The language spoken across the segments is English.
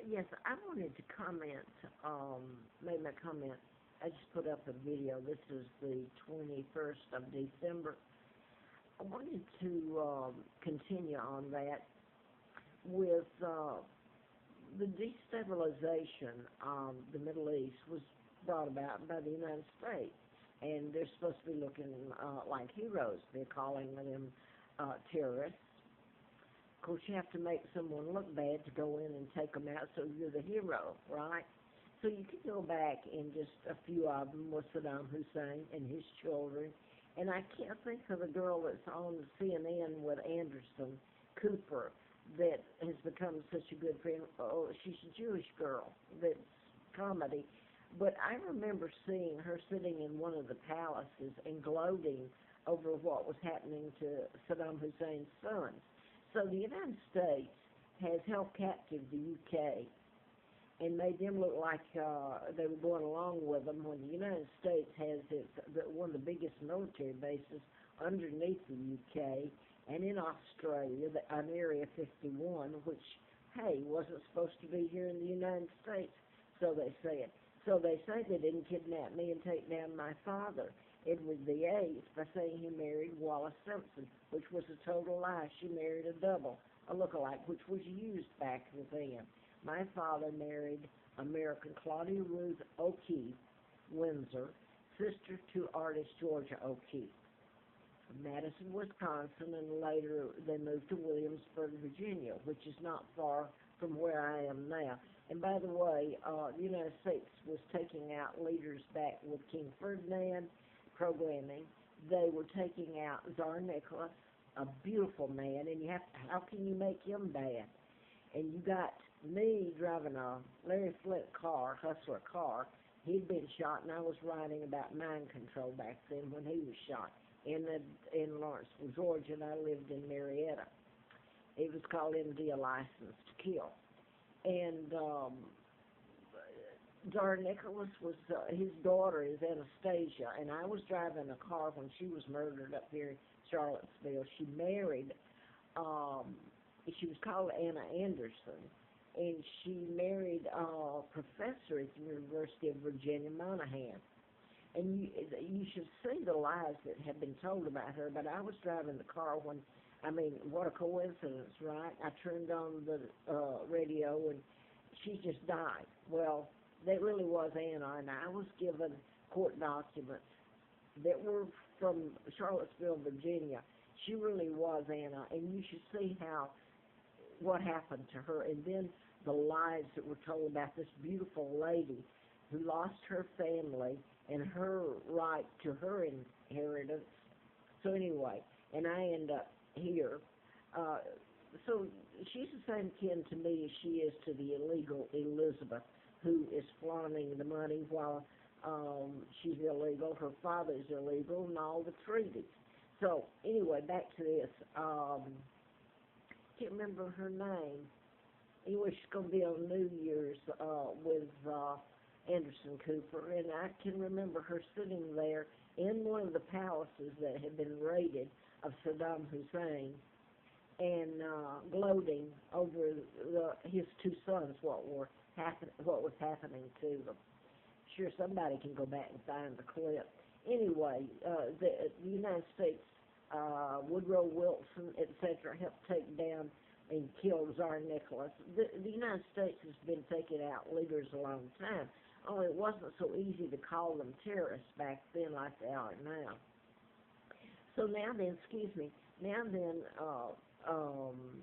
Yes, I wanted to comment, made my comment. I just put up a video. This is the 21st of December. I wanted to continue on that with the destabilization of the Middle East was brought about by the United States. And they're supposed to be looking like heroes. They're calling them terrorists. Of course, you have to make someone look bad to go in and take them out, so you're the hero, right? So you can go back in just a few of them with Saddam Hussein and his children. And I can't think of a girl that's on CNN with Anderson Cooper that has become such a good friend. Oh, she's a Jewish girl that's comedy. But I remember seeing her sitting in one of the palaces and gloating over what was happening to Saddam Hussein's sons. So the United States has held captive the UK and made them look like they were going along with them when the United States has one of the biggest military bases underneath the UK and in Australia, on Area 51, which, hey, wasn't supposed to be here in the United States, so they said. So they say they didn't kidnap me and take down my father, Edward VIII, by saying he married Wallace Simpson, which was a total lie. She married a double, a lookalike, which was used back then. My father married American Claudia Ruth O'Keeffe, Windsor, sister to artist Georgia O'Keeffe, Madison, Wisconsin, and later they moved to Williamsburg, Virginia, which is not far from where I am now. And by the way, the United States was taking out leaders back with King Ferdinand programming. They were taking out Tsar Nicholas, a beautiful man, and how can you make him bad? And you got me driving a Larry Flint car, Hustler car. He'd been shot, and I was writing about mind control back then when he was shot in Lawrenceville, Georgia, and I lived in Marietta. It was called MD, a License to Kill. And Tsar Nicholas was, his daughter is Anastasia, and I was driving a car when she was murdered up here in Charlottesville. She married, she was called Anna Anderson, and she married a professor at the University of Virginia, Monahan. And you should see the lies that have been told about her, but I was driving the car when, I mean, what a coincidence, right? I turned on the radio, and she just died. Well, that really was Anna, and I was given court documents that were from Charlottesville, Virginia. She really was Anna, and you should see what happened to her, and then the lies that were told about this beautiful lady who lost her family and her right to her inheritance. So anyway, and I end up here. So she's the same kin to me as she is to the illegal Elizabeth, who is flaunting the money while she's illegal. Her father's illegal, and all the treaties. So anyway, back to this. Can't remember her name. Anyway, she's going to be on New Year's with Anderson Cooper, and I can remember her sitting there in one of the palaces that had been raided of Saddam Hussein and gloating over his two sons, what was happening to them. Sure, somebody can go back and find the clip. Anyway, the United States, Woodrow Wilson, etc., helped take down and kill Tsar Nicholas. The United States has been taking out leaders a long time. Oh, it wasn't so easy to call them terrorists back then like they are now. So now then,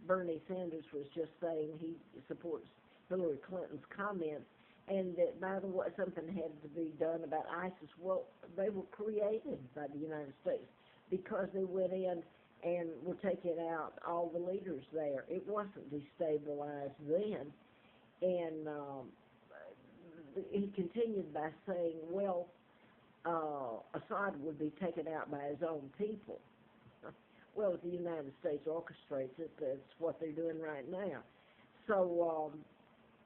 Bernie Sanders was just saying he supports Hillary Clinton's comments, and that, by the way, something had to be done about ISIS. Well, they were created by the United States because they went in and were taking out all the leaders there. It wasn't destabilized then. And he continued by saying, well, Assad would be taken out by his own people. Well, if the United States orchestrates it, that's what they're doing right now. So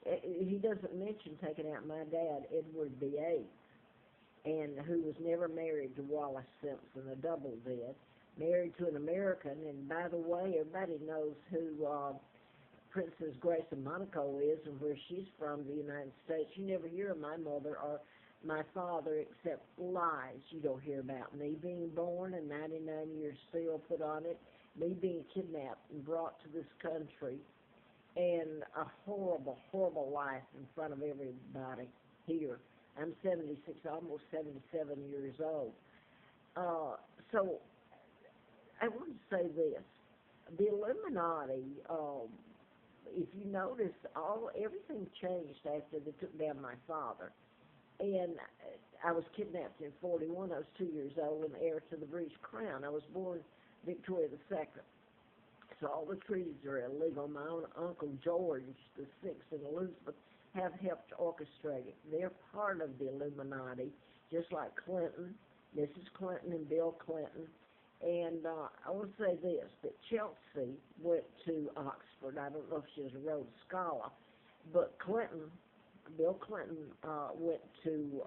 he doesn't mention taking out my dad, Edward VIII, and who was never married to Wallace Simpson, a double did, married to an American. And by the way, everybody knows who Princess Grace of Monaco is and where she's from, the United States. You never hear of my mother or my father except lies. You don't hear about me being born and 99 years still put on it, me being kidnapped and brought to this country, and a horrible, horrible life in front of everybody here. I'm 76, almost 77 years old. So I want to say this. The Illuminati, if you notice, everything changed after they took down my father. And I was kidnapped in 41. I was 2 years old and heir to the British crown. I was born Victoria II. So all the treaties are illegal. My own Uncle George VI and Elizabeth have helped orchestrate it. They're part of the Illuminati, just like Clinton, Mrs. Clinton and Bill Clinton. And I want to say this, that Chelsea went to Oxford. I don't know if she was a Rhodes Scholar, but Bill Clinton went to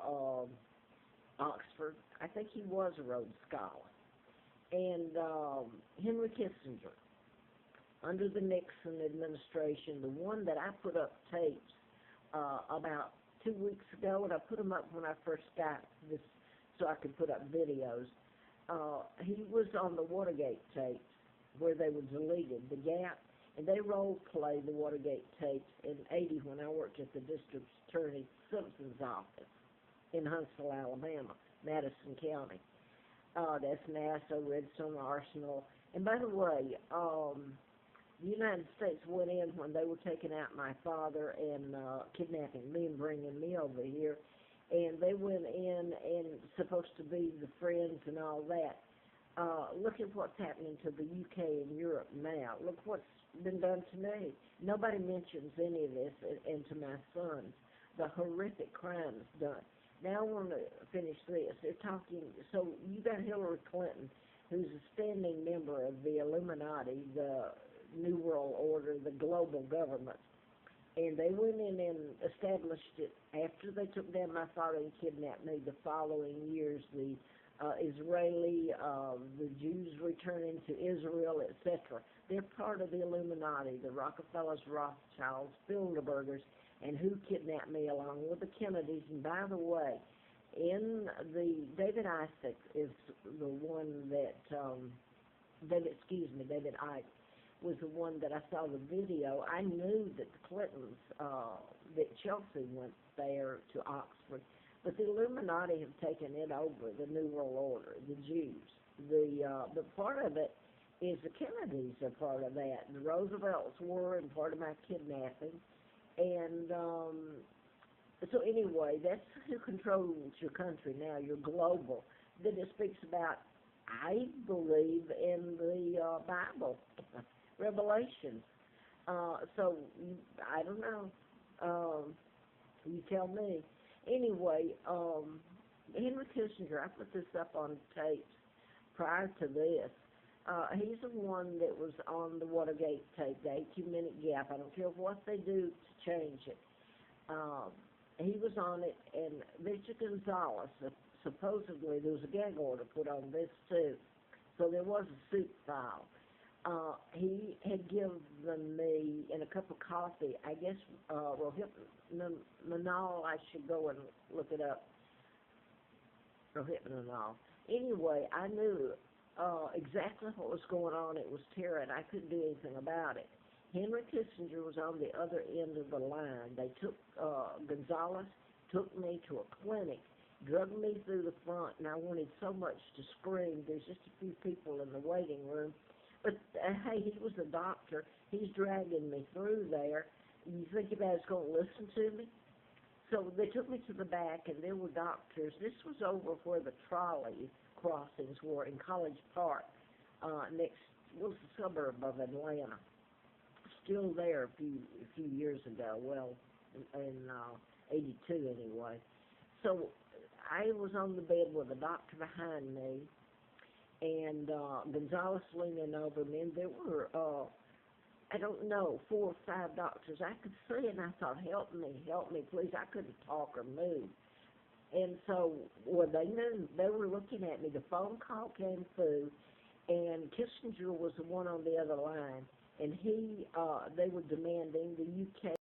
Oxford. I think he was a Rhodes Scholar. And Henry Kissinger, under the Nixon administration, the one that I put up tapes about 2 weeks ago, and I put them up when I first got this so I could put up videos. He was on the Watergate tapes where they were deleted, the Gap, and they role-played the Watergate tapes in '80 when I worked at the District Attorney Simpson's office in Huntsville, Alabama, Madison County. That's NASA, Redstone Arsenal. And by the way, the United States went in when they were taking out my father and kidnapping me and bringing me over here. And they went in and supposed to be the friends and all that. Look at what's happening to the UK and Europe now. Look what's been done to me. Nobody mentions any of this, and to my sons, the horrific crimes done. Now I want to finish this. They're talking, so you got Hillary Clinton, who's a standing member of the Illuminati, the New World Order, the global government. And they went in and established it after they took down my father and kidnapped me the following years. The Israeli, the Jews returning to Israel, etc. They're part of the Illuminati, the Rockefellers, Rothschilds, Bilderbergers, and who kidnapped me along with the Kennedys. And by the way, David Icke is the one that, David Icke was the one that I saw the video. I knew that the Clintons, that Chelsea went there to Oxford, but the Illuminati have taken it over, the New World Order, the Jews. The part of it is the Kennedys are part of that, and the Roosevelts were, and part of my kidnapping. And so anyway, that's who controls your country now. You're global. Then it speaks about, I believe, in the Bible, Revelation. So I don't know. You tell me. Anyway, Henry Kissinger, I put this up on tapes prior to this. He's the one that was on the Watergate tape, the 18-minute gap. I don't care what they do to change it. He was on it, and Richard Gonzalez, supposedly there was a gag order put on this too. So there was a suit filed. He had given me, in a cup of coffee, I guess, Rohypnol, I should go and look it up, Rohypnol. Anyway, I knew exactly what was going on. It was terror, and I couldn't do anything about it. Henry Kissinger was on the other end of the line. They took, Gonzalez took me to a clinic, drugged me through the front, and I wanted so much to scream. There's just a few people in the waiting room. But, hey, he was a doctor. He's dragging me through there. You think anybody's going to listen to me? So they took me to the back, and there were doctors. This was over where the trolley crossings were in College Park, next, was a suburb of Atlanta. Still there a few years ago, well, in 82 anyway. So I was on the bed with a doctor behind me, and Gonzalez leaning over me, and there were, I don't know, 4 or 5 doctors. I could see, and I thought, help me, please. I couldn't talk or move. And so, well, they knew. They were looking at me. The phone call came through, and Kissinger was the one on the other line. and they were demanding, the UK